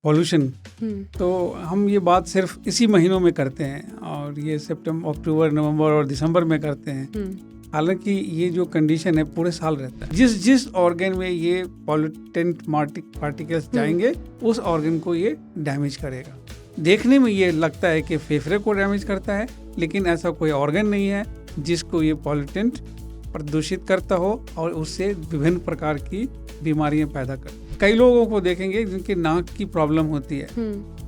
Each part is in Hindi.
पॉल्यूशन, हम्म तो हम ये बात सिर्फ इसी महीनों में करते हैं और ये सितंबर, अक्टूबर, नवंबर और दिसंबर में करते हैं। हम्म हालांकि ये जो कंडीशन है पूरे साल रहता है। जिस जिस ऑर्गन में ये पॉल्यूटेंट पार्टिकल्स जाएंगे उस ऑर्गन को ये डैमेज करेगा। देखने में ये लगता है कि फेफड़े को डैमेज करता है, लेकिन ऐसा कोई ऑर्गन नहीं है जिसको ये पॉल्यूटेंट प्रदूषित करता हो और उससे विभिन्न प्रकार की बीमारियां पैदा करता है। कई लोगों को देखेंगे जिनके नाक की प्रॉब्लम होती है,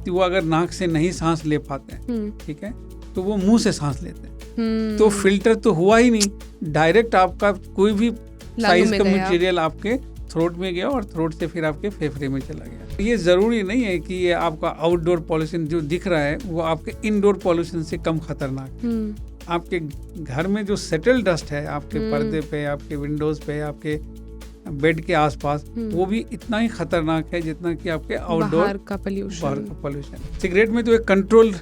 तो वो अगर नाक से नहीं सांस ले पाते हैं, ठीक है, तो वो मुंह से सांस लेते हैं। तो फिल्टर तो हुआ ही नहीं, डायरेक्ट आपका कोई भी साइज का मटेरियल आपके थ्रोट में गया और थ्रोट से फिर आपके फेफड़े में चला गया। ये जरूरी नहीं है कि ये आपका आउटडोर पॉल्यूशन जो दिख रहा है वो आपके इनडोर पॉल्यूशन से कम खतरनाक है। आपके घर में जो सेटल डस्ट है आपके पर्दे पे, आपके विंडोज पे, आपके बेड के आसपास, वो भी इतना ही खतरनाक है जितना कि आपके आउटडोर बाहर का पोल्यूशन। सिगरेट में तो एक कंट्रोल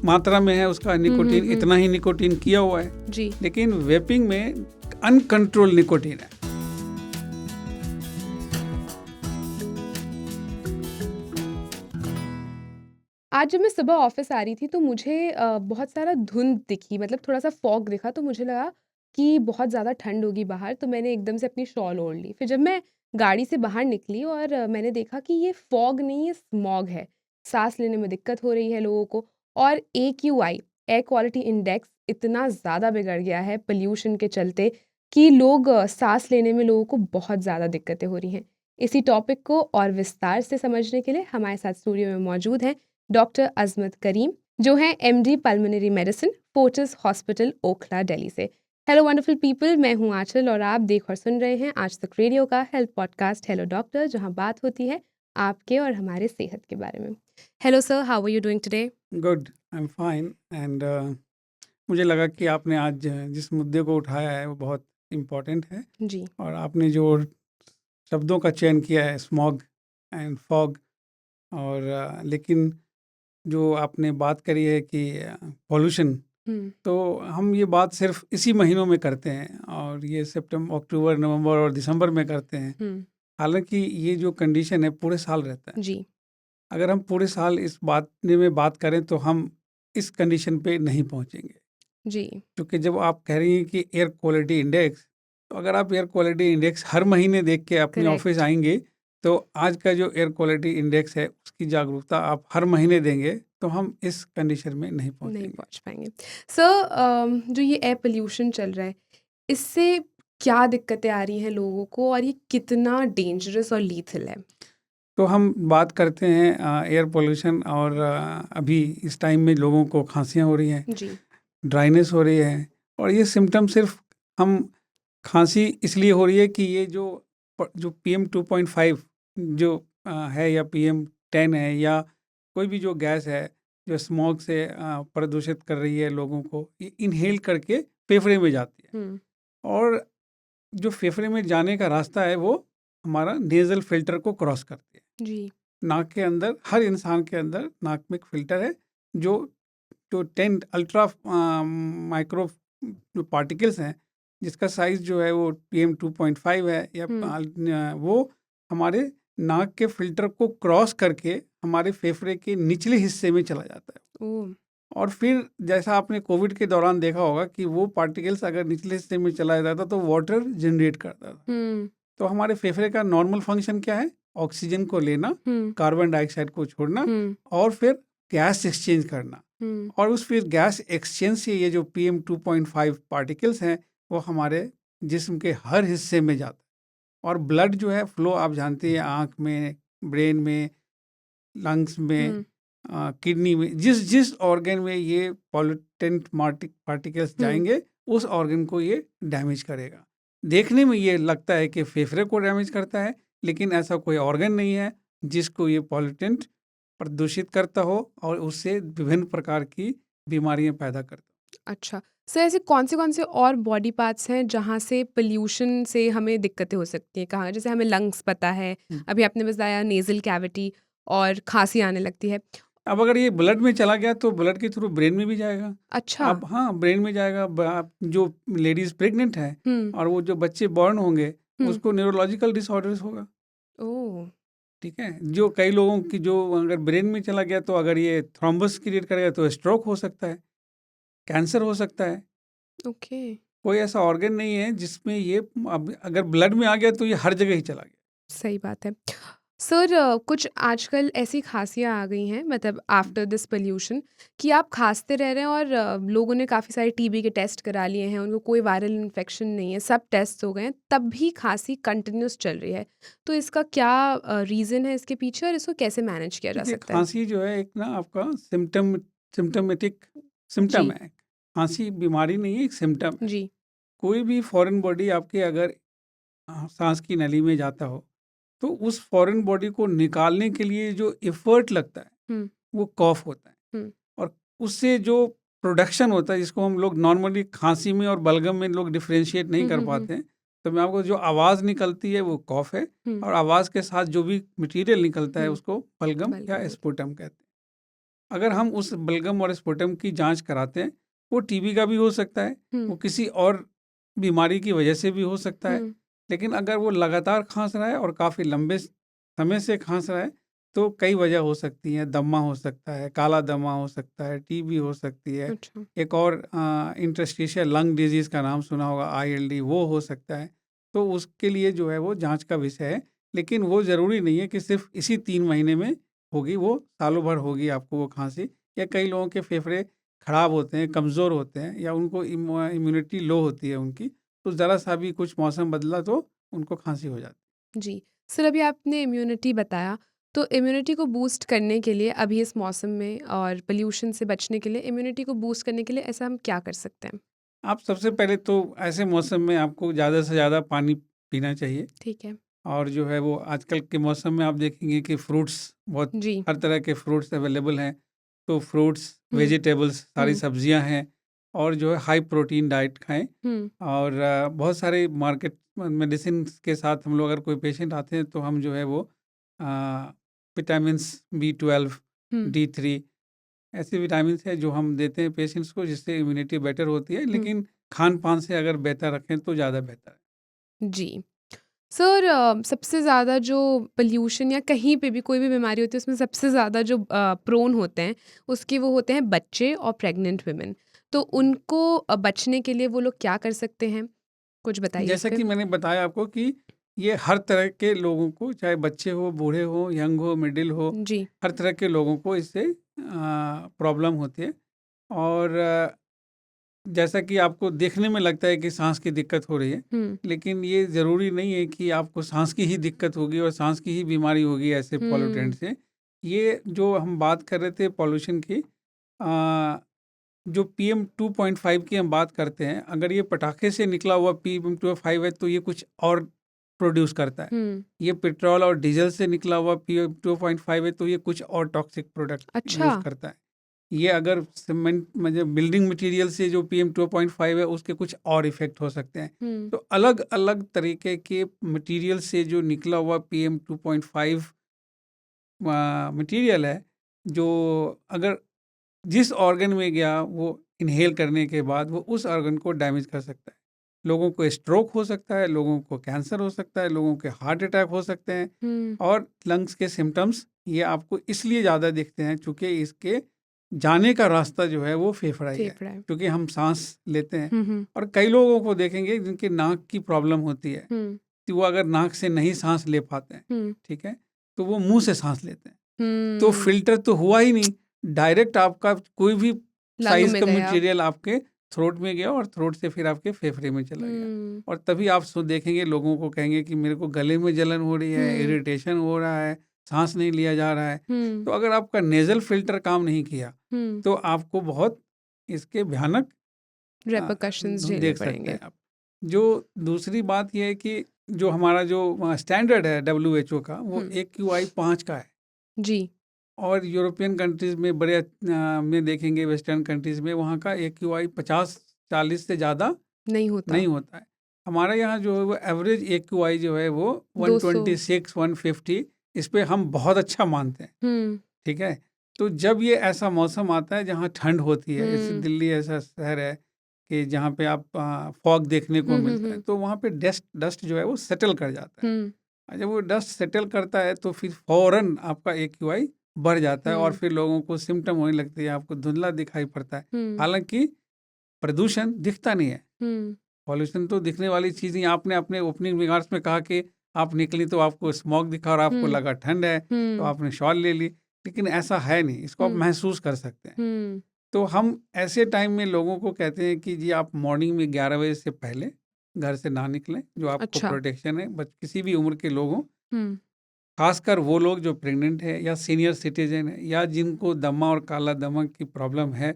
मात्रा में है उसका निकोटीन, इतना ही निकोटीन किया हुआ है जी। लेकिन वेपिंग में अनकंट्रोल निकोटीन है। आज जब मैं सुबह ऑफिस आ रही थी तो मुझे बहुत सारा धुंध दिखी, मतलब थोड़ा सा फॉग दिखा, तो मुझे लगा कि बहुत ज़्यादा ठंड होगी बाहर, तो मैंने एकदम से अपनी शॉल ओढ़ ली। फिर जब मैं गाड़ी से बाहर निकली और मैंने देखा कि ये फॉग नहीं, ये स्मॉग है। सांस लेने में दिक्कत हो रही है लोगों को, और AQI, एयर क्वालिटी इंडेक्स, इतना ज़्यादा बिगड़ गया है पोल्यूशन के चलते कि लोग सांस लेने में लोगों को बहुत ज़्यादा दिक्कतें हो रही हैं। इसी टॉपिक को और विस्तार से समझने के लिए हमारे साथ स्टूडियो में मौजूद हैं डॉक्टर अजमत करीम, जो हैं MD pulmonary medicine, Fortis hospital, Okhla, Delhi से। हेलो वंडरफुल पीपल, मैं हूं आंचल और आप देख और सुन रहे हैं आज तक रेडियो का हेल्थ पॉडकास्ट हेलो डॉक्टर, जहां बात होती है आपके और हमारे सेहत के बारे में। Hello sir, how are you doing today? Good, I am fine. And मुझे लगा कि आपने आज जिस मुद्दे को उठाया है वो बहुत इम्पोर्टेंट है जी। और आपने जो शब्दों का चयन किया है, स्मॉग एंड फॉग, और लेकिन जो आपने बात करी है कि पॉल्यूशन, तो हम ये बात सिर्फ इसी महीनों में करते हैं और ये सितंबर, अक्टूबर, नवंबर और दिसंबर में करते हैं। हालांकि ये जो कंडीशन है पूरे साल रहता है जी। अगर हम पूरे साल इस बात में बात करें तो हम इस कंडीशन पे नहीं पहुंचेंगे जी। क्योंकि जब आप कह रही हैं कि एयर क्वालिटी इंडेक्स, तो अगर आप एयर क्वालिटी इंडेक्स हर महीने देख के अपने ऑफिस आएंगे तो आज का जो एयर क्वालिटी इंडेक्स है उसकी जागरूकता आप हर महीने देंगे तो हम इस कंडीशन में नहीं पहुंच पाएंगे। सर, जो ये एयर पोल्यूशन चल रहा है, इससे क्या दिक्कतें आ रही हैं लोगों को और ये कितना डेंजरस और लीथल है? तो हम बात करते हैं एयर पोल्यूशन, और अभी इस टाइम में लोगों को खांसियां हो रही हैं जी, ड्राइनेस हो रही है, और ये सिम्टम सिर्फ हम खांसी इसलिए हो रही है कि ये जो PM 2.5 जो है या PM10 है या कोई भी जो गैस है जो स्मोक से प्रदूषित कर रही है लोगों को, ये इनहेल करके फेफड़े में जाती है और जो फेफड़े में जाने का रास्ता है वो हमारा नेजल फिल्टर को क्रॉस करती है जी। नाक के अंदर, हर इंसान के अंदर नाक में एक फिल्टर है जो जो 10 अल्ट्रा माइक्रो जो पार्टिकल्स हैं जिसका साइज जो है वो PM 2.5 है या वो हमारे नाक के फिल्टर को क्रॉस करके हमारे फेफड़े के निचले हिस्से में चला जाता है। और फिर जैसा आपने कोविड के दौरान देखा होगा कि वो पार्टिकल्स अगर निचले हिस्से में चला जाता था तो वाटर जनरेट करता था। तो हमारे फेफड़े का नॉर्मल फंक्शन क्या है? ऑक्सीजन को लेना, कार्बन डाइऑक्साइड को छोड़ना और फिर गैस एक्सचेंज करना। और उस फिर गैस एक्सचेंज से ये जो PM 2.5 पार्टिकल्स हैं वो हमारे जिस्म के हर हिस्से में जाता है। और ब्लड जो है फ्लो आप जानते हैं, आँख में, ब्रेन में, लंग्स में, किडनी में, जिस जिस ऑर्गन में ये पॉल्यूटेंट पार्टिकल्स जाएंगे उस ऑर्गन को ये डैमेज करेगा। देखने में ये लगता है कि फेफड़े को डैमेज करता है, लेकिन ऐसा कोई ऑर्गन नहीं है जिसको ये पॉल्यूटेंट प्रदूषित करता हो और उससे विभिन्न प्रकार की बीमारियां पैदा करता हो। अच्छा, सर ऐसे कौन से और बॉडी पार्ट्स हैं जहाँ से पोल्यूशन से हमें दिक्कतें हो सकती हैं? कहाँ? जैसे हमें लंग्स पता है, अभी आपने बताया नेज़ल कैविटी और खांसी आने लगती है। अब अगर ये ब्लड में चला गया तो ब्लड के थ्रू ब्रेन में भी जाएगा। अच्छा। अब हाँ, ब्रेन में जाएगा। आप जो लेडीज प्रेग्नेंट है और वो जो बच्चे बॉर्न होंगे उसको न्यूरोलॉजिकल डिसऑर्डर्स होगा। ओह! ठीक है। जो कई लोगों की जो अगर ब्रेन में चला गया तो अगर ये थ्रोम्बस क्रिएट करेगा तो स्ट्रोक हो सकता है, कैंसर हो सकता है। ओके। कोई ऐसा ऑर्गन नहीं है जिसमें ये अब अगर ब्लड में आ गया तो ये हर जगह ही चला गया। सही बात है। सर कुछ आजकल ऐसी खांसियाँ आ गई हैं मतलब आफ्टर दिस पॉल्यूशन कि आप खाँसते रह रहे हैं और लोगों ने काफ़ी सारे टीबी के टेस्ट करा लिए हैं, उनको कोई वायरल इन्फेक्शन नहीं है, सब टेस्ट हो गए हैं, तब भी खाँसी कंटिन्यूअस चल रही है। तो इसका क्या रीज़न है इसके पीछे और इसको कैसे मैनेज किया जा देखिए, सकता है? खांसी जो है एक ना आपका सिम्टमेटिक सिम्टम जी, है। खांसी बीमारी नहीं है, एक सिम्टम है। जी। कोई भी फॉरेन बॉडी आपके अगर सांस की नली में जाता हो तो उस फॉरेन बॉडी को निकालने के लिए जो एफर्ट लगता है हुँ, वो कॉफ होता है। हुँ, और उससे जो प्रोडक्शन होता है जिसको हम लोग नॉर्मली खांसी में और बलगम में लोग डिफ्रेंशिएट नहीं हुँ, कर हुँ, हुँ, पाते हैं। तो मैं आपको जो आवाज़ निकलती है वो कॉफ है, हुँ, और आवाज़ के साथ जो भी मटेरियल निकलता है हुँ, उसको बलगम बलगम या बोलते स्पुटम कहते हैं। अगर हम उस बलगम और स्पुटम की जांच कराते हैं, वो टीबी का भी हो सकता है, हैं। वो किसी और बीमारी की वजह से भी हो सकता है। हुँ, लेकिन अगर वो लगातार खांस रहा है और काफ़ी लंबे समय से खांस रहा है तो कई वजह हो सकती हैं। दमा हो सकता है, काला दमा हो सकता है, टीबी हो सकती है। अच्छा। एक और इंटरस्टिशियल लंग डिजीज़ का नाम सुना होगा, आईएलडी, वो हो सकता है। तो उसके लिए जो है वो जांच का विषय है। लेकिन वो ज़रूरी नहीं है कि सिर्फ इसी 3 महीने में होगी, वो सालों भर होगी आपको वो खांसी। या कई लोगों के फेफड़े खराब होते हैं, कमज़ोर होते हैं, या उनको इम्यूनिटी लो होती है उनकी, तो ज़रा सा भी कुछ मौसम बदला तो उनको खांसी हो जाती जी। सर अभी आपने इम्यूनिटी बताया, तो इम्यूनिटी को बूस्ट करने के लिए अभी इस मौसम में और पॉल्यूशन से बचने के लिए इम्यूनिटी को बूस्ट करने के लिए ऐसा हम क्या कर सकते हैं? है। आप सबसे पहले तो ऐसे मौसम में आपको ज़्यादा से ज़्यादा पानी पीना चाहिए। ठीक है। और जो है वो आजकल के मौसम में आप देखेंगे कि फ्रूट्स बहुत, जी। हर तरह के फ्रूट्स अवेलेबल हैं। तो फ्रूट्स, हुँ, वेजिटेबल्स, सारी हुँ, सब्जियां हैं। और जो है हाई प्रोटीन डाइट खाएं। हुँ, और बहुत सारे मार्केट मेडिसिन के साथ हम लोग, अगर कोई पेशेंट आते हैं तो हम जो है वो विटामिन्स B12, हुँ, D3, ऐसे विटामिन्स हैं जो हम देते हैं पेशेंट्स को, जिससे इम्यूनिटी बेटर होती है। हुँ। लेकिन खान पान से अगर बेहतर रखें तो ज़्यादा बेहतर है। जी। सर सबसे ज़्यादा जो पॉल्यूशन या कहीं पे भी कोई भी बीमारी होती है उसमें सबसे ज़्यादा जो प्रोन होते हैं, उसके वो होते हैं बच्चे और प्रेग्नेंट वुमेन। तो उनको बचने के लिए वो लोग क्या कर सकते हैं? कुछ बताइए इस जैसा पे? कि मैंने बताया आपको कि ये हर तरह के लोगों को, चाहे बच्चे हो, बूढ़े हो, यंग हो, मिडिल हो, जी। हर तरह के लोगों को इससे प्रॉब्लम होती है। और जैसा कि आपको देखने में लगता है कि सांस की दिक्कत हो रही है, हुँ, लेकिन ये ज़रूरी नहीं है कि आपको सांस की ही दिक्कत होगी और सांस की ही बीमारी होगी ऐसे पॉल्यूटेंट हुँ, से। ये जो हम बात कर रहे थे पॉल्यूशन की, जो PM2.5 की हम बात करते हैं, अगर ये पटाखे से निकला हुआ PM2.5 है तो ये कुछ और प्रोड्यूस करता है। हुँ। ये पेट्रोल और डीजल से निकला हुआ PM2.5 है तो ये कुछ और टॉक्सिक प्रोडक्ट अच्छा। यूज़ करता है। ये अगर सीमेंट मतलब बिल्डिंग मटेरियल से जो PM2.5 है उसके कुछ और इफ़ेक्ट हो सकते हैं। हुँ, तो अलग-अलग तरीके के मटेरियल से जो निकला हुआ PM2.5 मटेरियल है, जो अगर जिस ऑर्गन में गया वो इन्हेल करने के बाद वो उस ऑर्गन को डैमेज कर सकता है। लोगों को स्ट्रोक हो सकता है, लोगों को कैंसर हो सकता है, लोगों के हार्ट अटैक हो सकते हैं। हुँ। और लंग्स के सिम्टम्स ये आपको इसलिए ज़्यादा दिखते हैं क्योंकि इसके जाने का रास्ता जो है वो फेफड़ा ही है, फेफड़ा है। क्योंकि हम सांस लेते हैं। हुँ, हुँ, और कई लोगों को देखेंगे जिनके नाक की प्रॉब्लम होती है, हुँ, कि वो अगर नाक से नहीं सांस ले पाते हैं, हुँ, ठीक है, तो वो मुंह से सांस लेते हैं। तो हुँ। फ़िल्टर तो हुआ ही नहीं, डायरेक्ट आपका कोई भी लंग साइज़ में का गया। मटेरियल आपके थ्रोट में गया और थ्रोट से फिर आपके फेफड़े में चला गया। हुँ, और तभी आप देखेंगे लोगों को कहेंगे कि मेरे को गले में जलन हो रही है, हुँ, इरिटेशन हो रहा है, साँस नहीं लिया जा रहा है। हुँ, तो अगर आपका नेज़ल फ़िल्टर काम नहीं किया, हुँ। तो आपको बहुत इसके भयानक रिपरकशंस झेलने देख सकते पड़ेंगे। हैं आप। जो दूसरी बात ये है कि जो हमारा जो स्टैंडर्ड है WHO का, वो हुँ, AQI 5 का है। जी। और यूरोपियन कंट्रीज़ में बड़े में देखेंगे, वेस्टर्न कंट्रीज़ में वहाँ का AQI 50-40 से ज़्यादा नहीं होता। नहीं होता है। हमारे यहाँ जो है वो एवरेज AQI जो है वो 200। 126-150, इस पे हम बहुत अच्छा मानते हैं, हुँ, ठीक है? तो जब ये ऐसा मौसम आता है जहाँ ठंड होती है, जैसे हुँ, दिल्ली ऐसा शहर है कि जहाँ पे आप फॉग देखने को हुँ, हुँ, मिलता है, हुँ, तो वहाँ पे डस्ट डस्ट जो है वो सेटल कर जाता है। हुँ, जब वो डस्ट सेटल करता है तो फिर फ़ौरन आपका AQI बढ़ जाता है और फिर लोगों को सिम्पटम होने लगती है, आपको धुंधला दिखाई पड़ता है। हालाँकि प्रदूषण दिखता नहीं है, पॉल्यूशन तो दिखने वाली चीज़ नहीं। आपने अपने ओपनिंग रिमार्क्स में कहा कि आप निकली तो आपको स्मॉग दिखा और आपको लगा ठंड है, तो आपने शॉल ले ली, लेकिन ऐसा है नहीं, इसको आप महसूस कर सकते हैं। तो हम ऐसे टाइम में लोगों को कहते हैं कि जी आप मॉर्निंग में 11 बजे से पहले घर से ना निकलें, जो आपको अच्छा। प्रोटेक्शन है। बट किसी भी उम्र के लोग हों, हम्म खासकर वो लोग जो प्रेग्नेंट है या सीनियर सिटीजन है या जिनको दमा और काला दमा की प्रॉब्लम है,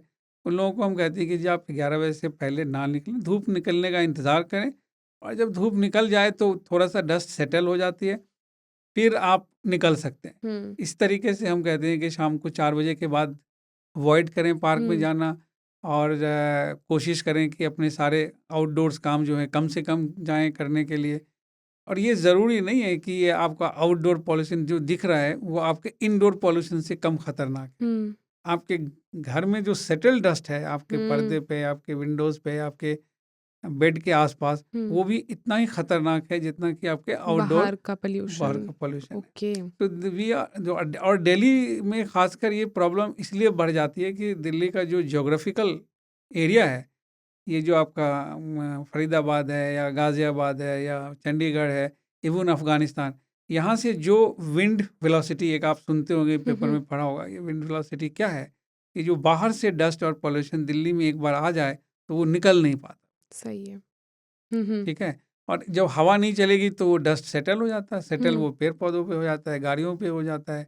उन लोगों को हम कहते हैं कि जी आप 11 बजे से पहले ना निकलें, धूप निकलने का इंतज़ार करें। और जब धूप निकल जाए तो थोड़ा सा डस्ट सेटल हो जाती है, फिर आप निकल सकते हैं। हम्म इस तरीके से हम कहते हैं कि शाम को 4 बजे के बाद अवॉइड करें पार्क में जाना, और कोशिश करें कि अपने सारे आउटडोर्स काम जो है कम से कम जाएं करने के लिए। और ये ज़रूरी नहीं है कि ये आपका आउटडोर पॉल्यूशन जो दिख रहा है वो आपके इनडोर पॉल्यूशन से कम खतरनाक है। आपके घर में जो सेटल डस्ट है, आपके पर्दे पे, आपके विंडोज़ पे, आपके बेड के आसपास, वो भी इतना ही खतरनाक है जितना कि आपके आउटडोर बाहर का बाहर पोल्यूशन। का पॉल्यूशन है। ओके। तो वी आर जो, और दिल्ली में खासकर ये प्रॉब्लम इसलिए बढ़ जाती है कि दिल्ली का जो ज्योग्राफिकल एरिया है, ये जो आपका फरीदाबाद है या गाज़ियाबाद है या चंडीगढ़ है, इवन अफ़गानिस्तान, यहाँ से जो विंड वेलोसिटी, एक आप सुनते होंगे, पेपर में पढ़ा होगा, ये विंड वेलोसिटी क्या है, कि जो बाहर से डस्ट और पॉल्यूशन दिल्ली में एक बार आ जाए तो वो निकल नहीं पाता। सही है। ठीक है। और जब हवा नहीं चलेगी तो वो डस्ट सेटल हो जाता है, सेटल वो पेड़ पौधों पे हो जाता है, गाड़ियों पे हो जाता है,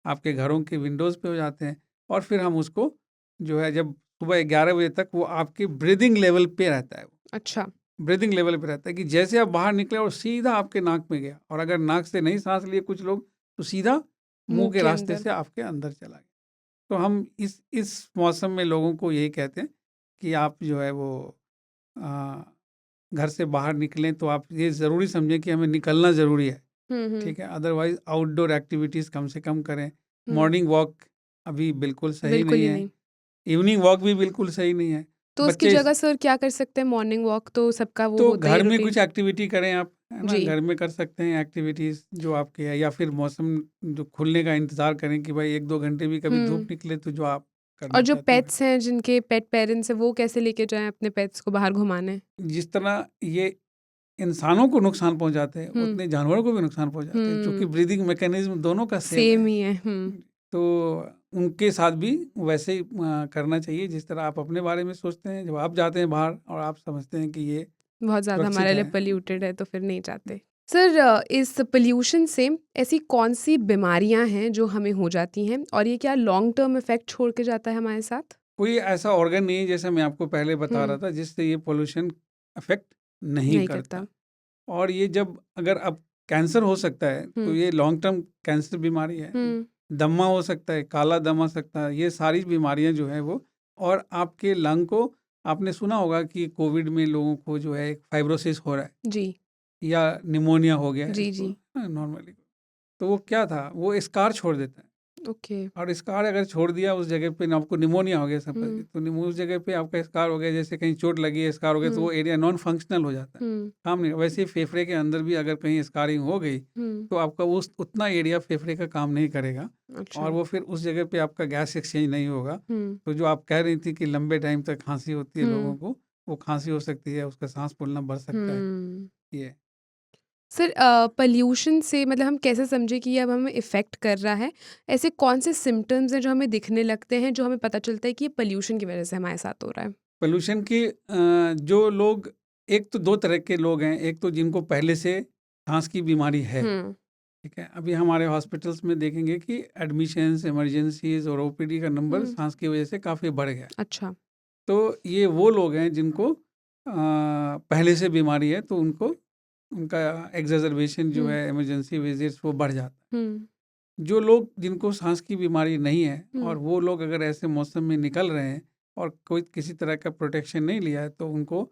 आपके घरों के विंडोज़ पे हो जाते हैं। और फिर हम उसको जो है, जब सुबह 11 बजे तक वो आपके ब्रीदिंग लेवल पे रहता है, अच्छा। ब्रीदिंग लेवल पे रहता है कि जैसे आप बाहर निकले और सीधा आपके नाक में गया, और अगर नाक से नहीं सांस लिए कुछ लोग तो सीधा मुंह मुंह के के रास्ते अंदर। से आपके अंदर चला गया। तो हम इस मौसम में लोगों को यही कहते हैं कि आप जो है वो आ, घर से बाहर निकलें तो आप ये ज़रूरी समझें कि हमें निकलना ज़रूरी है। ठीक है, अदरवाइज़ आउटडोर एक्टिविटीज़ कम से कम करें। मॉर्निंग वॉक अभी बिल्कुल सही बिल्कुल नहीं ही है, नहीं। इवनिंग वॉक भी बिल्कुल सही नहीं है। तो उसकी बच्चे जगह सर क्या कर सकते हैं? मॉर्निंग वॉक तो सबका वो तो होता ही घर है में रूटीन। कुछ एक्टिविटी करें आप, है ना? जी। घर में कर सकते हैं एक्टिविटीज़ जो आपके है, या फिर मौसम जो खुलने का इंतज़ार करें कि भाई 1-2 घंटे भी कभी हुँ। धूप निकले तो जो आप और करना जो चाहते हो करें। पेट्स हैं, जिनके पेट पेरेंट्स हैं, वो कैसे लेके जाएँ अपने पेट्स को बाहर घुमाने? जिस तरह ये इंसानों को नुकसान पहुँचाते हैं, हुँ। उतने जानवरों को भी नुकसान पहुँचाते हैं, चूँकि ब्रीदिंग मैकेनिज़्म दोनों का सेम सेम है। ही है। तो उनके साथ भी वैसे ही करना चाहिए जिस तरह आप अपने बारे में सोचते हैं, जब आप जाते हैं बाहर और आप समझते हैं कि ये बहुत ज़्यादा सुरक्षित हमारे लिए है। पॉल्यूटेड है तो फिर नहीं जाते। सर इस पॉल्यूशन से ऐसी कौन-सी बीमारियाँ हैं जो हमें हो जाती हैं और ये क्या लॉन्ग टर्म इफ़ेक्ट छोड़ के जाता है हमारे साथ? कोई ऐसा ऑर्गन नहीं है, जैसे मैं आपको पहले बता रहा हुँ। था, जिससे ये पोल्यूशन अफ़ेक्ट नहीं नहीं करता। करता। और ये जब अगर अब कैंसर हो सकता है, तो हुँ। ये लॉन्ग टर्म कैंसर बीमारी है। हुँ। दमा हो सकता है, काला दम हो सकता है, ये सारी बीमारियाँ जो हैं वो, और आपके लंग को, आपने सुना होगा कि कोविड में लोगों को जो है फाइब्रोसिस हो रहा है जी। या निमोनिया हो गया है जी, इसको, जी। नॉर्मली। तो वो क्या था, वो स्कार छोड़ देता है। ओके। और स्कार अगर छोड़ दिया उस जगह पे, आपको निमोनिया हो गया सपोज, हुँ। तो उस जगह पे आपका स्कार हो गया, जैसे कहीं चोट लगी है, स्कार हो गया, तो हुँ। वो एरिया नॉन फंक्शनल हो जाता है, हुँ। काम नहीं। वैसे ही फेफड़े के अंदर भी अगर कहीं स्कारिंग हो गई हुँ। तो आपका उस उतना एरिया फेफड़े का काम नहीं करेगा, अच्छा। और वो फिर उस जगह पे आपका गैस एक्सचेंज नहीं होगा। हुँ। तो जो आप कह रही थी कि लंबे टाइम तक खांसी होती है लोगों हुँ। को, वो खांसी हो सकती है, उसका सांस फूलना बढ़ सकता है। हुँ। ये सर पॉल्यूशन से मतलब हम कैसे समझें कि ये अब हमें इफ़ेक्ट कर रहा है? ऐसे कौन से सिम्पटम्स हैं जो हमें दिखने लगते हैं, जो हमें पता चलता है कि ये पॉल्यूशन की वज़ह से हमारे साथ हो रहा है? पोल्यूशन की जो लोग, एक तो दो तरह के लोग हैं, एक तो जिनको पहले से सांस की बीमारी है। हुँ। ठीक है, अभी हमारे हॉस्पिटल्स में देखेंगे कि एडमिशन्स, इमरजेंसीज और ओपीडी का नंबर हुँ। सांस की वजह से काफ़ी बढ़ गया है। अच्छा। तो ये वो लोग हैं जिनको पहले से बीमारी है, तो उनको उनका एग्जर्बेशन जो हुँ। है, इमरजेंसी विजिट्स, वो बढ़ जाता हुँ। है। जो लोग जिनको सांस की बीमारी नहीं है, हुँ। और वो लोग अगर ऐसे मौसम में निकल रहे हैं और कोई किसी तरह का प्रोटेक्शन नहीं लिया है, तो उनको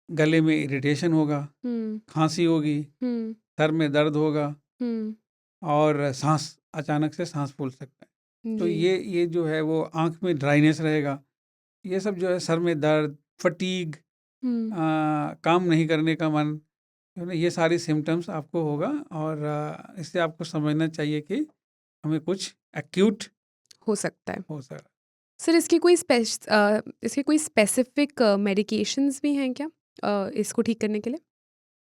गले में इरिटेशन होगा, हुँ। खांसी होगी, हुँ। सर में दर्द होगा, हुँ। और सांस अचानक से सांस फूल सकता है। तो जी। ये जो है वो आँख में ड्राइनेस रहेगा। ये सब जो है, सर में दर्द, फटीग, हुँ। काम नहीं करने का मन, जो है ना, ये सारी सिम्टम्स आपको होगा और इससे आपको समझना चाहिए कि हमें कुछ एक्यूट हो सकता है। हो सकता है। सर इसके कोई स्पेसिफिक मेडिकेशंस भी हैं क्या इसको ठीक करने के लिए?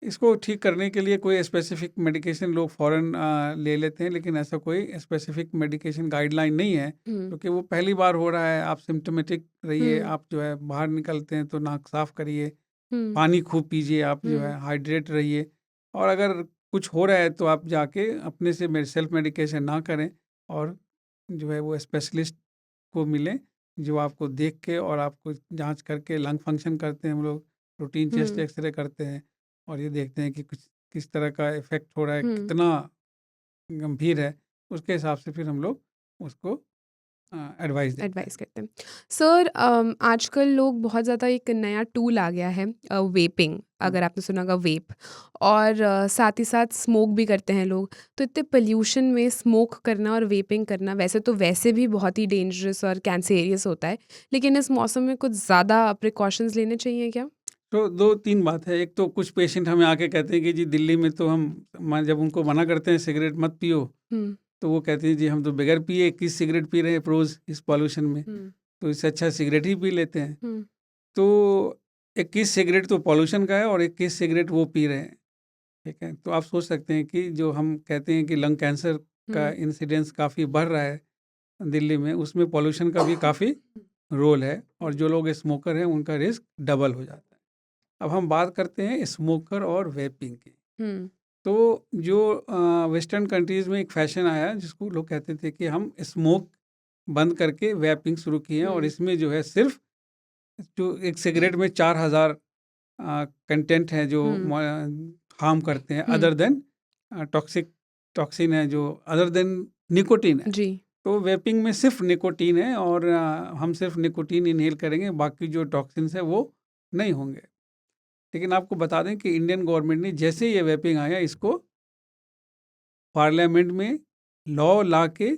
इसको ठीक करने के लिए कोई स्पेसिफिक मेडिकेशन लोग फ़ौरन ले लेते हैं, लेकिन ऐसा कोई स्पेसिफिक मेडिकेशन गाइडलाइन नहीं है, हुँ, क्योंकि वो पहली बार हो रहा है। आप सिम्प्टोमेटिक रहिए, हुँ, आप जो है बाहर निकलते हैं तो नाक साफ़ करिए, हुँ, पानी खूब पीजिए, आप जो है हुँ, हाइड्रेट रहिए। और अगर कुछ हो रहा है तो आप जाके अपने से सेल्फ मेडिकेशन ना करें और जो है वो स्पेशलिस्ट को मिलें, जो आपको देख के और आपको जांच करके लंग फंक्शन करते हैं हम लोग, रूटीन चेस्ट हुँ, एक्सरे करते हैं और ये देखते हैं कि कुछ किस तरह का इफ़ेक्ट हो रहा है, हुँ। कितना गंभीर है, उसके हिसाब से फिर हम लोग उसको एडवाइस देते हैं। एडवाइस करते हैं। सर आजकल लोग बहुत ज़्यादा एक नया टूल आ गया है वेपिंग, हुँ। अगर आपने सुना होगा वेप, और साथ ही साथ स्मोक भी करते हैं लोग। तो इतने पोल्यूशन में स्मोक करना और वेपिंग करना वैसे भी बहुत ही डेंजरस और कैंसेरियस होता है, लेकिन इस मौसम में कुछ ज़्यादा प्रिकॉशंस लेने चाहिए क्या? तो 2-3 बात है। एक तो कुछ पेशेंट हमें आके कहते हैं कि जी दिल्ली में तो हम जब उनको मना करते हैं सिगरेट मत पियो, हुँ, तो वो कहते हैं जी हम तो बगैर पिए 21 सिगरेट पी रहे हैं रोज़ इस पॉल्यूशन में, हुँ, तो इससे अच्छा सिगरेट ही पी लेते हैं। हुँ, तो 21 सिगरेट तो पॉल्यूशन का है और 21 सिगरेट वो पी रहे हैं, ठीक है? तो आप सोच सकते हैं कि जो हम कहते हैं कि लंग कैंसर का हुँ, इंसिडेंस काफ़ी बढ़ रहा है दिल्ली में, उसमें पॉल्यूशन का भी काफ़ी रोल है और जो लोग स्मोकर हैं उनका रिस्क डबल हो जाता है। अब हम बात करते हैं स्मोकर और वेपिंग की। हुँ, तो जो वेस्टर्न कंट्रीज़ में एक फ़ैशन आया जिसको लोग कहते थे कि हम स्मोक बंद करके वेपिंग शुरू किए हैं और हुँ, इसमें जो है सिर्फ़ जो एक सिगरेट में 4000 कंटेंट हैं जो हुँ, हार्म करते हैं हुँ, अदर देन टॉक्सिन है जो अदर देन निकोटीन है। जी। तो वेपिंग में सिर्फ निकोटीन है और हम सिर्फ निकोटीन इनहेल करेंगे, बाकी जो टॉक्सिन्स है वो नहीं होंगे। लेकिन आपको बता दें कि इंडियन गवर्नमेंट ने जैसे ये वेपिंग आया इसको पार्लियामेंट में लॉ ला के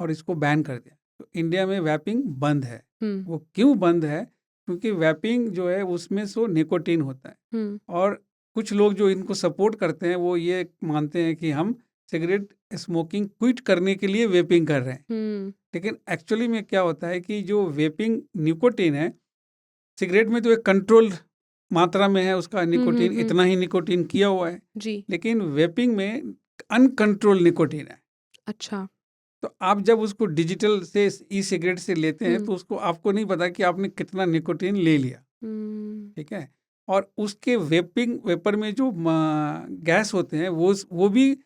और इसको बैन कर दिया। तो इंडिया में वैपिंग बंद है। हुँ, वो क्यों बंद है? क्योंकि वैपिंग जो है उसमें सो निकोटीन होता है हुँ, और कुछ लोग जो इनको सपोर्ट करते हैं वो ये मानते हैं कि हम सिगरेट स्मोकिंग क्विट करने के लिए वेपिंग कर रहे हैं। हुँ, लेकिन एक्चुअली में क्या होता है कि जो वेपिंग निकोटीन है, सिगरेट में तो एक कंट्रोल मात्रा में है उसका हुँ, हुँ, निकोटीन, हुँ, इतना ही निकोटीन किया हुआ है। जी, लेकिन वेपिंग में अनकंट्रोल निकोटीन है। अच्छा। तो आप जब उसको डिजिटल से ई सिगरेट से लेते हैं हुँ, तो उसको आपको नहीं पता कि आपने कितना निकोटीन ले लिया, हुँ, ठीक है? और उसके वेपिंग वेपर में जो गैस होते हैं वो भी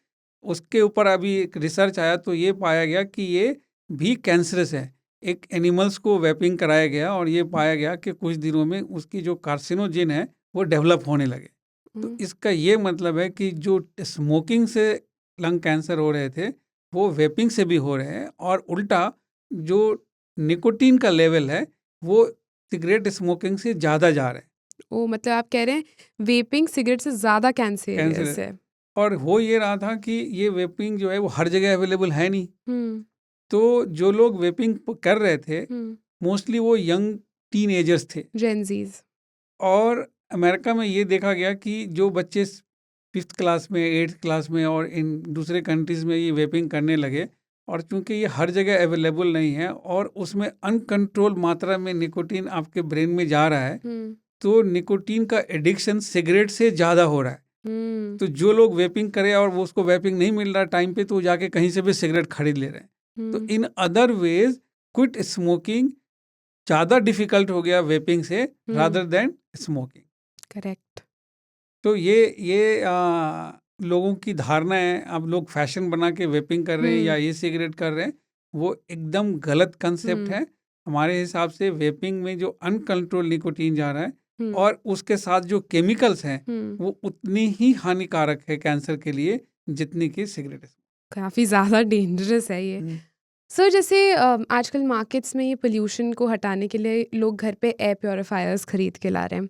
उसके ऊपर अभी एक रिसर्च आया तो ये पाया गया कि ये भी कैंसरस है। एक एनिमल्स को वेपिंग कराया गया और ये पाया गया कि कुछ दिनों में उसकी जो कार्सिनोजेन है वो डेवलप होने लगे। तो हुँ, इसका ये मतलब है कि जो स्मोकिंग से लंग कैंसर हो रहे थे वो वेपिंग से भी हो रहे हैं और उल्टा जो निकोटीन का लेवल है वो सिगरेट स्मोकिंग से ज़्यादा जा रहे हैं। ओह! मतलब आप कह रहे हैं वेपिंग सिगरेट से ज़्यादा कैंसर कैंसेरियस है। है। और हो ये रहा था कि ये वेपिंग जो है वो हर जगह अवेलेबल है नहीं। हुँ, तो जो लोग वेपिंग कर रहे थे हुँ, मोस्टली वो यंग टीनेजर्स थे। जेनज़ीज़। और अमेरिका में ये देखा गया कि जो बच्चे 5th क्लास में 8th क्लास में और इन दूसरे कंट्रीज़ में ये वेपिंग करने लगे और चूंकि ये हर जगह अवेलेबल नहीं है और उसमें अनकंट्रोल मात्रा में निकोटीन आपके ब्रेन में जा रहा है, हुँ, तो निकोटीन का एडिक्शन सिगरेट से ज़्यादा हो रहा है। हुँ, तो जो लोग वेपिंग करें और वो उसको वेपिंग नहीं मिल रहा टाइम पे तो वो जाके कहीं से भी सिगरेट खरीद ले रहे हैं। तो हुँ, in other ways quit smoking ज़्यादा डिफिकल्ट हो गया वेपिंग से हुँ, रादर देन स्मोकिंग। करेक्ट। तो ये लोगों की धारणा है, अब लोग फैशन बना के वेपिंग कर रहे हैं या हुँ, ई सिगरेट कर रहे हैं, वो एकदम गलत कंसेप्ट हुँ, है। हमारे हिसाब से वेपिंग में जो अनकंट्रोल निकोटीन जा रहा है हुँ, और उसके साथ जो केमिकल्स हैं हुँ, वो उतनी ही हानिकारक है कैंसर के लिए जितनी कि सिगरेट है। काफ़ी ज़्यादा डेंजरस है ये। हम्म। सर जैसे आजकल मार्केट्स में ये पोल्यूशन को हटाने के लिए लोग घर पे एयर प्यूरीफायर्स खरीद के ला रहे हैं।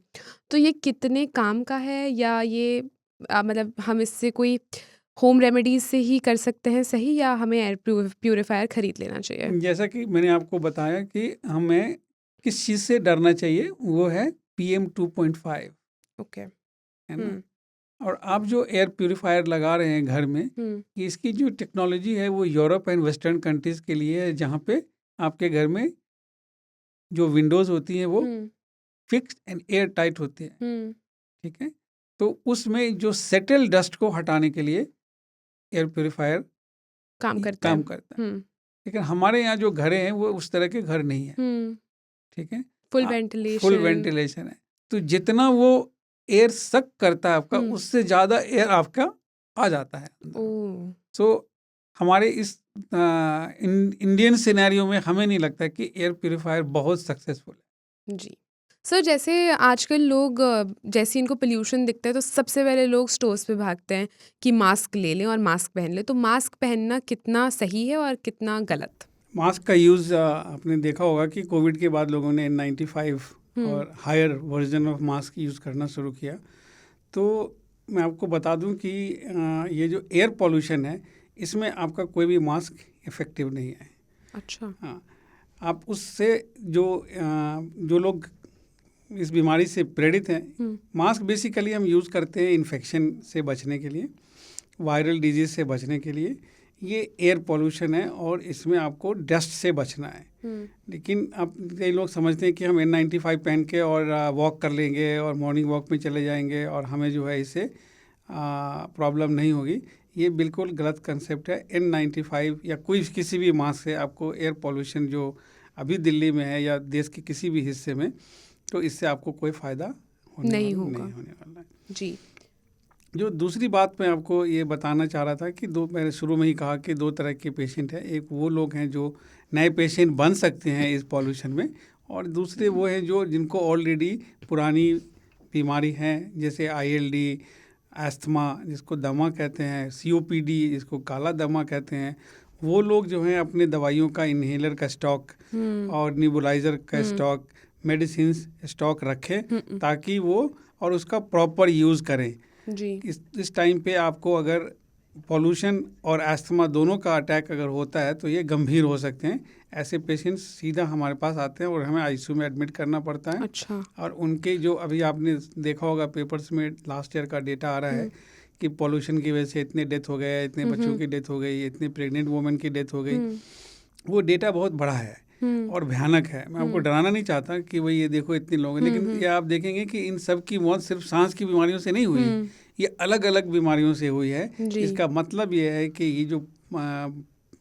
तो ये कितने काम का है, या ये मतलब हम इससे कोई होम रेमेडीज़ से ही कर सकते हैं सही, या हमें एयर प्यूरीफायर खरीद लेना चाहिए? जैसा कि मैंने आपको बताया कि हमें किस चीज़ से डरना चाहिए, वो है PM 2.5, ओके। है ना? हुँ, और आप जो एयर प्यूरिफायर लगा रहे हैं घर में, हम्म इसकी जो टेक्नोलॉजी है वो यूरोप एंड वेस्टर्न कंट्रीज़ के लिए है, जहाँ पे आपके घर में जो विंडोज़ होती हैं वो हम्म फिक्स्ड एंड एयर टाइट होती हैं, हम्म ठीक है? तो उसमें जो सेटल डस्ट को हटाने के लिए एयर प्यूरिफायर काम करता है। काम करता है। हम्म लेकिन हमारे यहाँ जो घरें हैं वो उस तरह के घर नहीं है, हम्म ठीक है? Full full ventilation. वेंटिलेशन है, तो जितना वो एयर सक करता है आपका, उससे ज़्यादा एयर आपका आ जाता है ओ अंदर। सो हमारे इस इंडियन सिनेरियो में हमें नहीं लगता कि एयर प्यूरिफायर बहुत सक्सेसफुल है। जी। सर जैसे आजकल लोग जैसे इनको पोल्यूशन दिखता है तो सबसे पहले लोग स्टोर्स पे भागते हैं कि मास्क ले लें और मास्क पहन लें, तो मास्क पहनना कितना सही है और कितना गलत? मास्क का यूज़ आपने देखा होगा कि कोविड के बाद लोगों ने N95 और higher version of mask use करना शुरू किया। तो मैं आपको बता दूं कि ये जो एयर पॉल्यूशन है, इसमें आपका कोई भी मास्क इफ़ेक्टिव नहीं है। अच्छा। हाँ, आप उससे जो लोग इस बीमारी से पीड़ित हैं, मास्क बेसिकली हम यूज़ करते हैं इन्फेक्शन से बचने के लिए, वायरल डिजीज़ से बचने के लिए। ये एयर पॉल्यूशन है और इसमें आपको डस्ट से बचना है। लेकिन अब कई लोग समझते हैं कि हम N95 पहन के और वॉक कर लेंगे और मॉर्निंग वॉक में चले जाएंगे और हमें जो है इससे प्रॉब्लम नहीं होगी। ये बिल्कुल गलत कंसेप्ट है। N95 या कोई किसी भी मास्क से आपको एयर पॉल्यूशन जो अभी दिल्ली में है या देश के किसी भी हिस्से में, तो इससे आपको कोई फ़ायदा नहीं होने होगा। वाला है। जी। जो दूसरी बात मैं आपको ये बताना चाह रहा था कि मैंने शुरू में ही कहा कि दो तरह के पेशेंट हैं। एक वो लोग हैं जो नए पेशेंट बन सकते हैं इस पॉल्यूशन में, और दूसरे वो हैं जो जिनको ऑलरेडी पुरानी बीमारी हैं, जैसे ILD, अस्थमा जिसको दमा कहते हैं, COPD जिसको काला दमा कहते हैं। वो लोग जो हैं अपने दवाइयों का, इन्हेलर का स्टॉक और निबुलाइज़र का स्टॉक, मेडिसिन स्टॉक रखें ताकि वो और उसका प्रॉपर यूज़ करें। जी। इस टाइम पे आपको अगर पॉल्यूशन और अस्थमा दोनों का अटैक अगर होता है तो ये गंभीर हो सकते हैं। ऐसे पेशेंट्स सीधा हमारे पास आते हैं और हमें ICU में एडमिट करना पड़ता है। अच्छा। और उनके जो अभी आपने देखा होगा पेपर्स में लास्ट ईयर का डेटा आ रहा है कि पॉल्यूशन की वजह से इतने डेथ हो गए, इतने बच्चों की डेथ हो गई, इतने प्रेग्नेंट वुमेन की डेथ हो गई। वो डेटा बहुत बड़ा है और भयानक है। मैं आपको डराना नहीं चाहता कि भाई ये देखो इतने लोग हैं, लेकिन ये आप देखेंगे कि इन सब की मौत सिर्फ सांस की बीमारियों से नहीं हुई, ये अलग अलग बीमारियों से हुई है। इसका मतलब ये है कि ये जो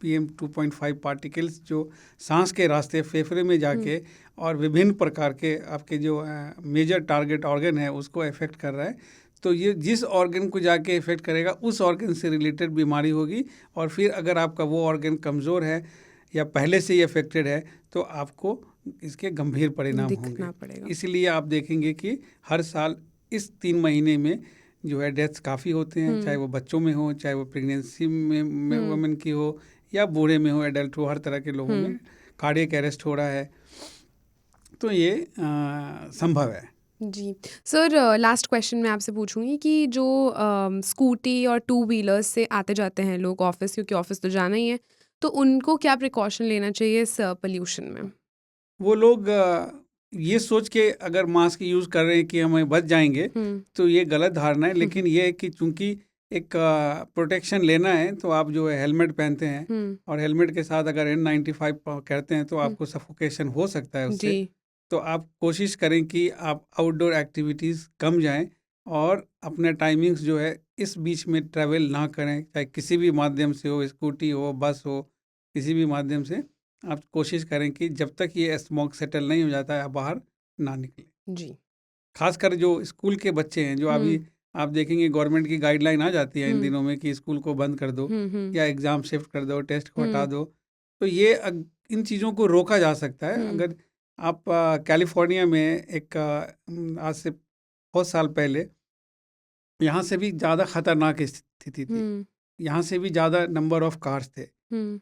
PM 2.5 पार्टिकल्स जो सांस के रास्ते फेफड़े में जाके और विभिन्न प्रकार के आपके जो मेजर टारगेट ऑर्गन है उसको इफेक्ट कर रहा है, तो ये जिस ऑर्गन को जाके इफेक्ट करेगा उस ऑर्गन से रिलेटेड बीमारी होगी। और फिर अगर आपका वो ऑर्गन कमज़ोर है या पहले से ही अफेक्टेड है तो आपको इसके गंभीर परिणाम होंगे। इसलिए आप देखेंगे कि हर साल इस 3 महीने में जो है डेथ्स काफ़ी होते हैं, चाहे वो बच्चों में हो, चाहे वो प्रेगनेंसी में वुमेन की हो या बूढ़े में हो, एडल्ट हो, हर तरह के लोगों में कार्डियक अरेस्ट हो रहा है। तो ये संभव है। जी। सर लास्ट क्वेश्चन मैं आपसे पूछूंगी कि जो स्कूटी और 2 व्हीलर्स से आते जाते हैं लोग ऑफिस, क्योंकि ऑफिस तो जाना ही है, तो उनको क्या प्रिकॉशन लेना चाहिए इस पोल्यूशन में? वो लोग ये सोच के अगर मास्क यूज़ कर रहे हैं कि हमें बच जाएंगे, तो ये गलत धारणा है। लेकिन ये है कि चूंकि एक प्रोटेक्शन लेना है तो आप जो है हेलमेट पहनते हैं, और हेलमेट के साथ अगर N95 कहते हैं तो आपको सफोकेशन हो सकता है उससे। तो आप कोशिश करें कि आप आउटडोर एक्टिविटीज़ कम जाएं और अपने टाइमिंग्स जो है इस बीच में ट्रैवल ना करें, चाहे किसी भी माध्यम से हो, स्कूटी हो, बस हो, किसी भी माध्यम से आप कोशिश करें कि जब तक ये स्मोक सेटल नहीं हो जाता है आप बाहर ना निकलें। जी। खासकर जो स्कूल के बच्चे हैं, जो अभी आप देखेंगे गवर्नमेंट की गाइडलाइन आ जाती है इन दिनों में कि स्कूल को बंद कर दो या एग्ज़ाम शिफ्ट कर दो, टेस्ट को हटा दो। तो ये इन चीज़ों को रोका जा सकता है। अगर आप कैलिफोर्निया में एक आज से बहुत साल पहले यहाँ से भी ज़्यादा ख़तरनाक स्थिति थी, यहाँ से भी ज़्यादा नंबर ऑफ कार्स थे,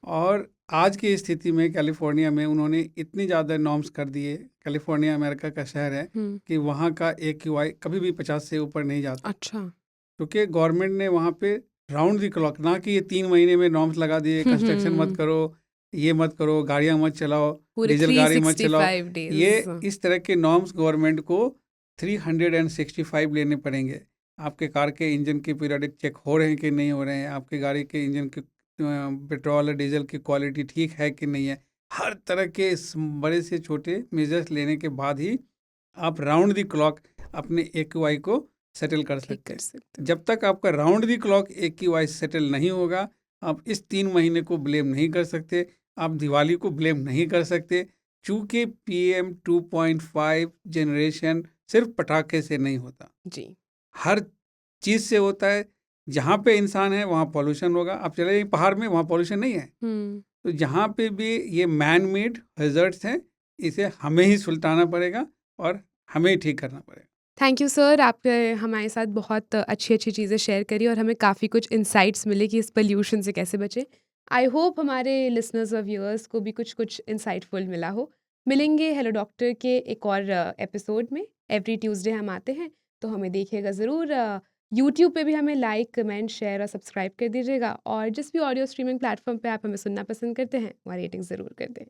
और आज की स्थिति में कैलिफोर्निया में उन्होंने इतनी ज़्यादा नॉर्म्स कर दिए। कैलिफोर्निया अमेरिका का शहर है कि वहाँ का AQI कभी भी 50 से ऊपर नहीं जाता। अच्छा। क्योंकि गवर्नमेंट ने वहाँ पे राउंड द क्लॉक, ना कि ये 3 महीने में नॉर्म्स लगा दिए, कंस्ट्रक्शन मत करो, ये मत करो, गाड़ियाँ मत चलाओ, डीजल गाड़ी मत चलाओ। ये इस तरह के नॉर्म्स गवर्नमेंट को 365 लेने पड़ेंगे। आपके कार के इंजन के पीरियडिक चेक हो रहे हैं कि नहीं हो रहे हैं, आपकी गाड़ी के इंजन के पेट्रोल और डीजल की क्वालिटी ठीक है कि नहीं है। हर तरह के बड़े से छोटे मेजर्स लेने के बाद ही आप राउंड द क्लॉक अपने AQI को सेटल कर सकते हैं। जब तक आपका round the clock AQI settle नहीं होगा, आप इस 3 महीने को ब्लेम नहीं कर सकते, आप दिवाली को ब्लेम नहीं कर सकते, चूँकि PM 2.5 जनरेशन सिर्फ पटाखे से नहीं होता, जी। हर चीज़ से होता है। जहाँ पे इंसान है वहाँ पॉल्यूशन होगा। आप चले जाइए पहाड़ में, वहाँ पॉल्यूशन नहीं है। तो जहाँ पे भी ये मैन मेड हैज़र्ड्स हैं, इसे हमें ही सुलटाना पड़ेगा और हमें ही ठीक करना पड़ेगा। थैंक यू सर, आपने हमारे साथ बहुत अच्छी-अच्छी चीज़ें शेयर करी और हमें काफ़ी कुछ इनसाइट्स मिले कि इस पॉल्यूशन से कैसे बचें। आई होप हमारे लिसनर्स और व्यूअर्स को भी कुछ-कुछ इनसाइटफुल मिला हो। मिलेंगे हेलो डॉक्टर के एक और एपिसोड में। एवरी ट्यूसडे हम आते हैं, तो हमें देखिएगा ज़रूर। यूट्यूब पे भी हमें लाइक, कमेंट, शेयर और सब्सक्राइब कर दीजिएगा और जिस भी ऑडियो स्ट्रीमिंग प्लेटफ़ॉर्म पे आप हमें सुनना पसंद करते हैं, वहाँ रेटिंग ज़रूर कर दें।